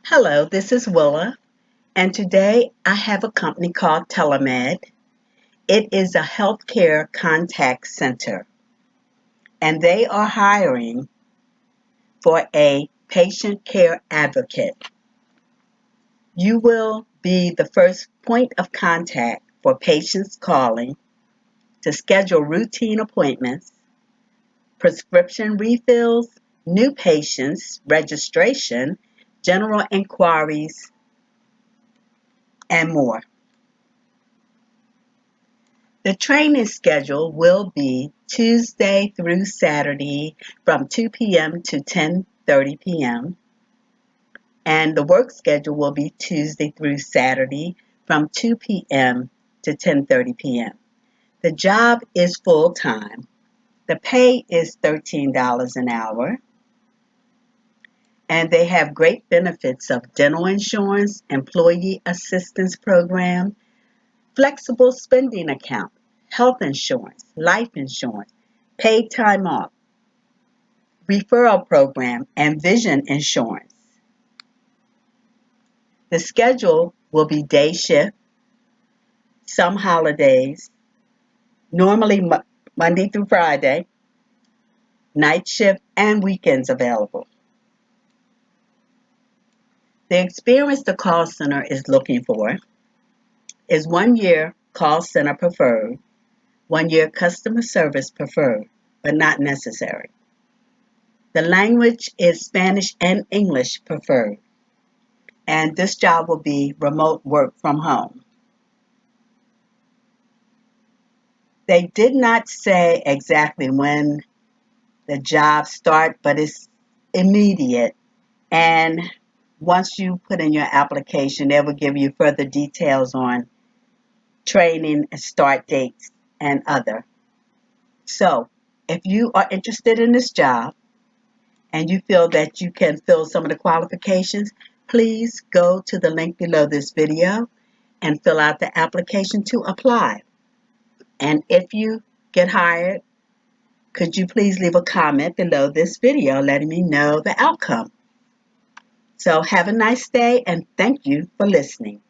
Hello, this is Willa, and today I have a company called TeleMed. It is a healthcare contact center, and they are hiring for a patient care advocate. You will be the first point of contact for patients calling to schedule routine appointments, prescription refills, new patients, registration, general inquiries, and more. The training schedule will be Tuesday through Saturday from 2 p.m. to 10:30 p.m. and the work schedule will be Tuesday through Saturday from 2 p.m. to 10:30 p.m. The job is full-time. The pay is $13 an hour, and they have great benefits of dental insurance, employee assistance program, flexible spending account, health insurance, life insurance, paid time off, referral program, and vision insurance. The schedule will be day shift, some holidays, normally Monday through Friday, night shift, and weekends available. The experience the call center is looking for is 1 year call center preferred, 1 year customer service preferred, but not necessary. The language is Spanish and English preferred, and this job will be remote work from home. They did not say exactly when the job starts, but it's immediate. And once you put in your application, they will give you further details on training and start dates and other. So, if you are interested in this job and you feel that you can fill some of the qualifications, please go to the link below this video and fill out the application to apply. And if you get hired, could you please leave a comment below this video letting me know the outcome? So have a nice day and thank you for listening.